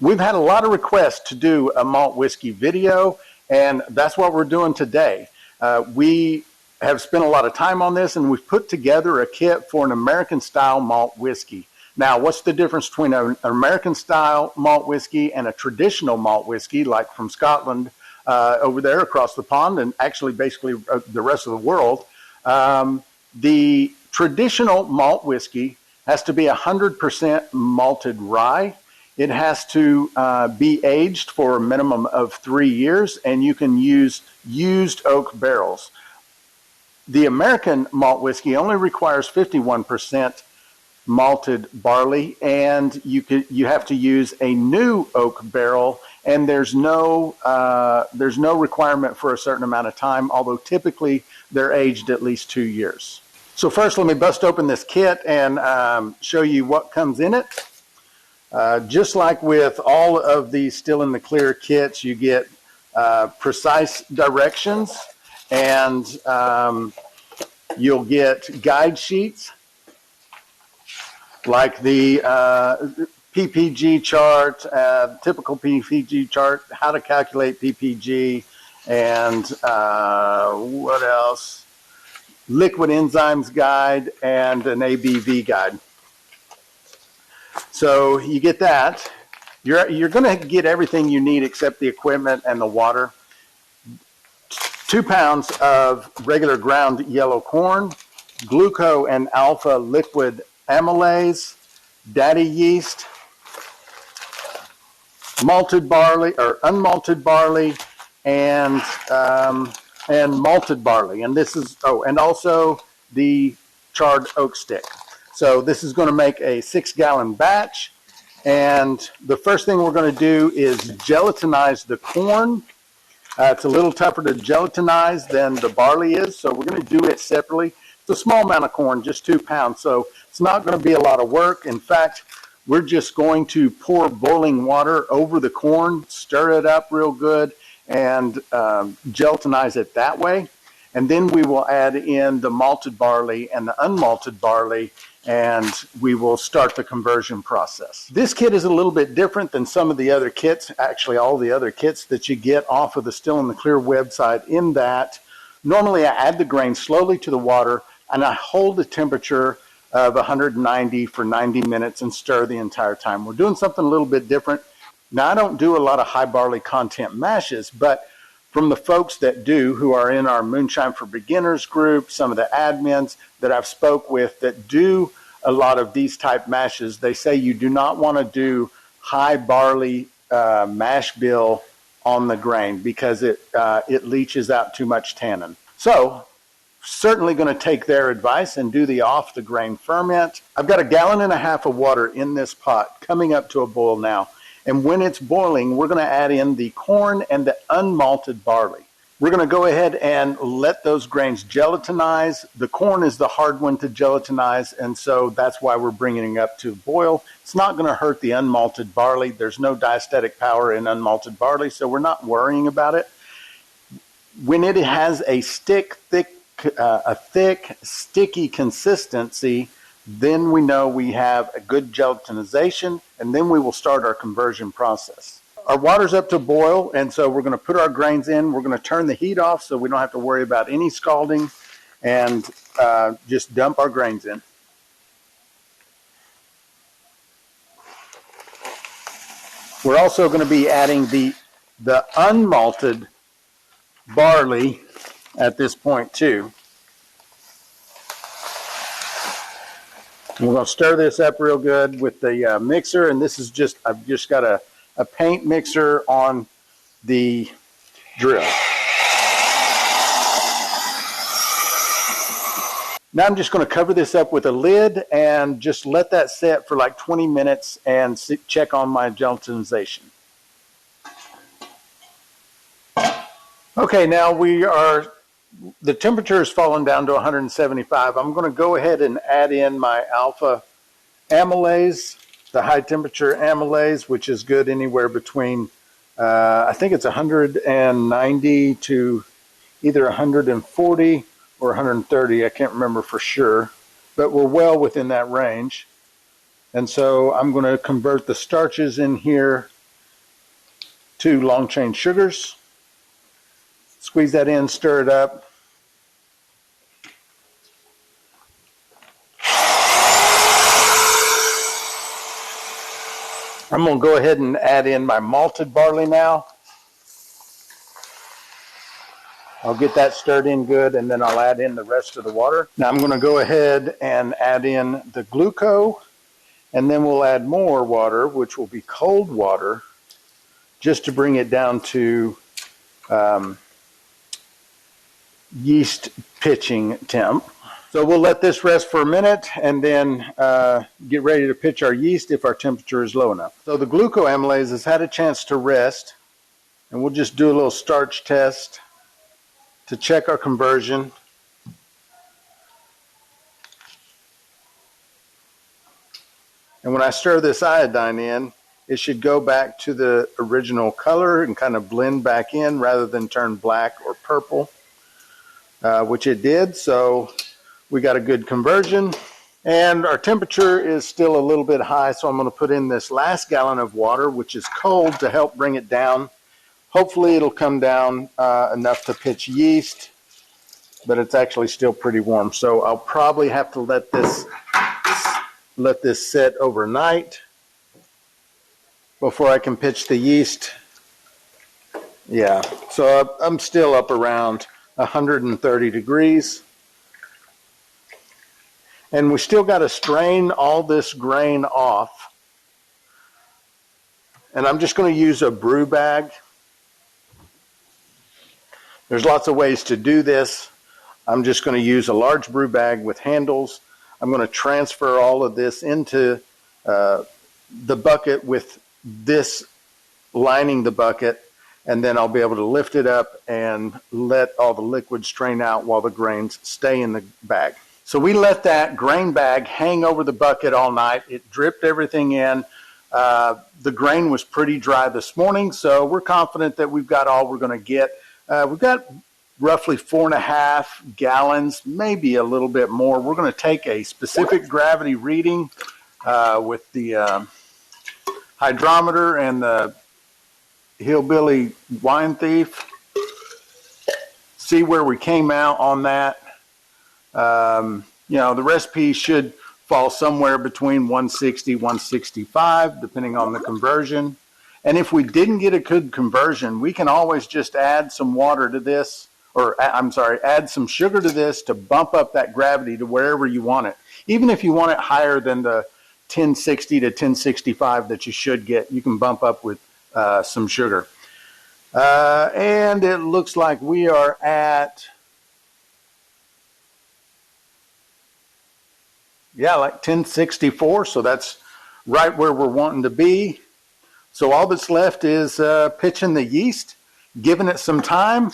We've had a lot of requests to do a malt whiskey video, and that's what we're doing today. We have spent a lot of time on this, and we've put together a kit for an American-style malt whiskey. Now, what's the difference between an American-style malt whiskey and a traditional malt whiskey, like from Scotland over there across the pond, and actually basically the rest of the world? The traditional malt whiskey has to be 100% malted rye. It has to be aged for a minimum of 3 years, and you can use used oak barrels. The American malt whiskey only requires 51% malted barley, and you have to use a new oak barrel, and there's no requirement for a certain amount of time, although typically they're aged at least 2 years. So first, let me bust open this kit and show you what comes in it. Just like with all of these Still in the Clear kits, you get precise directions, and you'll get guide sheets like the PPG chart, typical PPG chart, how to calculate PPG, and what else? Liquid enzymes guide, and an ABV guide. So you get that. You're going to get everything you need except the equipment and the water. 2 pounds of regular ground yellow corn, gluco and alpha liquid amylase, daddy yeast, malted barley or unmalted barley, and malted barley. And this is and also the charred oak stick. So this is going to make a 6-gallon batch, and the first thing we're going to do is gelatinize the corn. It's a little tougher to gelatinize than the barley is, so we're going to do it separately. It's a small amount of corn, just 2 pounds, so it's not going to be a lot of work. In fact, we're just going to pour boiling water over the corn, stir it up real good, and gelatinize it that way. And then we will add in the malted barley and the unmalted barley, and we will start the conversion process. This kit is a little bit different than some of the other kits, actually all the other kits that you get off of the Still in the Clear website, in that normally I add the grain slowly to the water and I hold the temperature of 190 for 90 minutes and stir the entire time. We're doing something a little bit different. Now, I don't do a lot of high barley content mashes, but from the folks that do, who are in our Moonshine for Beginners group, some of the admins that I've spoke with that do a lot of these type mashes, they say you do not want to do high barley mash bill on the grain because it leaches out too much tannin. So certainly going to take their advice and do the off the grain ferment. I've got 1.5 gallons of water in this pot coming up to a boil now. And when it's boiling, we're going to add in the corn and the unmalted barley. We're going to go ahead and let those grains gelatinize. The corn is the hard one to gelatinize, and so that's why we're bringing it up to boil. It's not going to hurt the unmalted barley. There's no diastatic power in unmalted barley, so we're not worrying about it. When it has a thick, sticky consistency, then we know we have a good gelatinization, and then we will start our conversion process. Our water's up to boil, and so we're going to put our grains in. We're going to turn the heat off so we don't have to worry about any scalding, and just dump our grains in. We're also going to be adding the unmalted barley at this point too. We're going to stir this up real good with the mixer, and this is just, I've just got a paint mixer on the drill. Now I'm just going to cover this up with a lid and just let that set for like 20 minutes and check on my gelatinization. Okay, now the temperature has fallen down to 175. I'm going to go ahead and add in my alpha amylase, the high temperature amylase, which is good anywhere between, I think it's 190 to either 140 or 130. I can't remember for sure, but we're well within that range. And so I'm going to convert the starches in here 2 long chain sugars. Squeeze that in, stir it up. I'm going to go ahead and add in my malted barley now. I'll get that stirred in good, and then I'll add in the rest of the water. Now I'm going to go ahead and add in the glucose, and then we'll add more water, which will be cold water, just to bring it down to yeast pitching temp. So we'll let this rest for a minute and then get ready to pitch our yeast if our temperature is low enough. So the glucoamylase has had a chance to rest, and we'll just do a little starch test to check our conversion. And when I stir this iodine in, it should go back to the original color and kind of blend back in rather than turn black or purple, which it did. So we got a good conversion. And our temperature is still a little bit high, so I'm going to put in this last gallon of water, which is cold, to help bring it down. Hopefully it'll come down enough to pitch yeast, but it's actually still pretty warm. So I'll probably have to let this sit overnight before I can pitch the yeast. Yeah, so I'm still up around 130 degrees. And we still got to strain all this grain off. And I'm just going to use a brew bag. There's lots of ways to do this. I'm just going to use a large brew bag with handles. I'm going to transfer all of this into the bucket with this lining the bucket, and then I'll be able to lift it up and let all the liquid strain out while the grains stay in the bag. So we let that grain bag hang over the bucket all night. It dripped everything in. The grain was pretty dry this morning, so we're confident that we've got all we're going to get. We've got roughly 4.5 gallons, maybe a little bit more. We're going to take a specific gravity reading with the hydrometer and the hillbilly wine thief. See where we came out on that. You know, the recipe should fall somewhere between 160, 165, depending on the conversion. And if we didn't get a good conversion, we can always just add some water to this, or add some sugar to this to bump up that gravity to wherever you want it. Even if you want it higher than the 1060 to 1065 that you should get, you can bump up with some sugar. And it looks like we are at, like 1064, so that's right where we're wanting to be. So all that's left is pitching the yeast, giving it some time,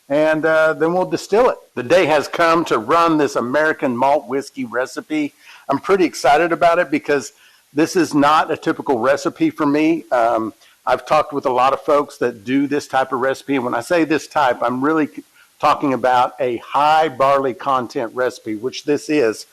and then we'll distill it. The day has come to run this American malt whiskey recipe. I'm pretty excited about it because this is not a typical recipe for me. I've talked with a lot of folks that do this type of recipe. And when I say this type, I'm really talking about a high barley content recipe, which this is.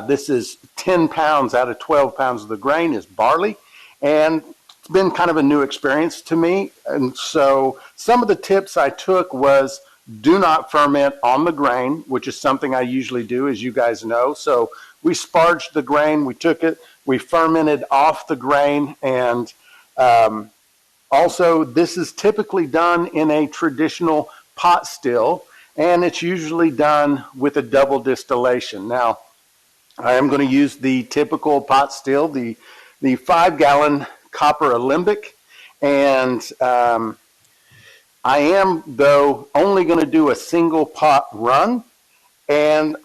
This is 10 pounds out of 12 pounds of the grain is barley. And it's been kind of a new experience to me. And so some of the tips I took was do not ferment on the grain, which is something I usually do, as you guys know. So we sparged the grain, we took it, we fermented off the grain, and also this is typically done in a traditional pot still, and it's usually done with a double distillation. Now, I am going to use the typical pot still, the 5-gallon copper alembic, and I am, though, only going to do a single pot run, and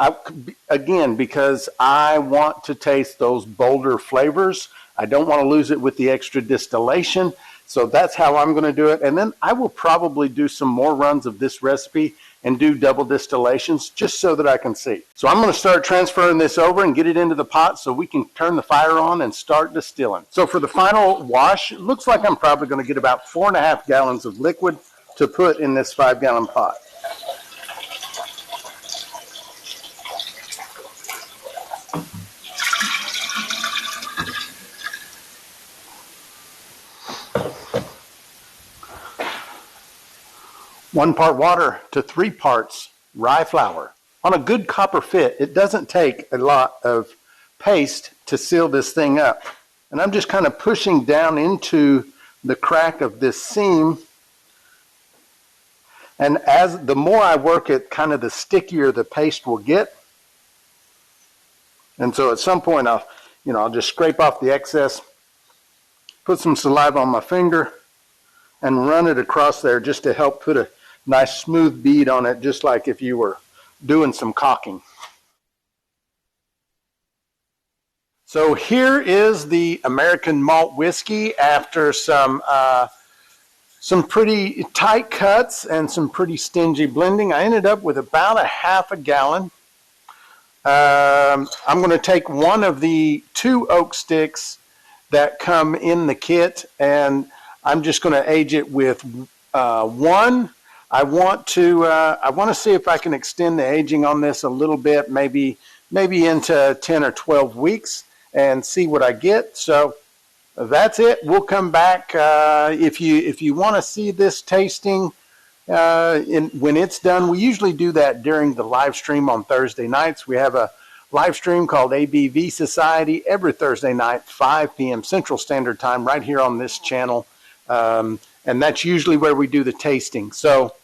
again, because I want to taste those bolder flavors. I don't want to lose it with the extra distillation, so that's how I'm going to do it. And then I will probably do some more runs of this recipe and do double distillations just so that I can see. So I'm going to start transferring this over and get it into the pot so we can turn the fire on and start distilling. So for the final wash, it looks like I'm probably going to get about 4.5 gallons of liquid to put in this 5-gallon pot. 1 part water to 3 parts rye flour. On a good copper fit, it doesn't take a lot of paste to seal this thing up. And I'm just kind of pushing down into the crack of this seam. And as the more I work it, kind of the stickier the paste will get. And so at some point I'll just scrape off the excess, put some saliva on my finger, and run it across there just to help put a nice smooth bead on it, just like if you were doing some caulking. So here is the American malt whiskey after some pretty tight cuts and some pretty stingy blending. I ended up with about a half a gallon. I'm going to take one of the 2 oak sticks that come in the kit, and I'm just going to age it with 1. I want to see if I can extend the aging on this a little bit, maybe into 10 or 12 weeks, and see what I get. So that's it. We'll come back if you want to see this tasting when it's done. We usually do that during the live stream on Thursday nights. We have a live stream called ABV Society every Thursday night, 5 p.m. Central Standard Time, right here on this channel. And that's usually where we do the tasting. So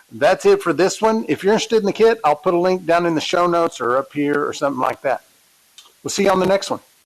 that's it for this one. If you're interested in the kit, I'll put a link down in the show notes or up here or something like that. We'll see you on the next one.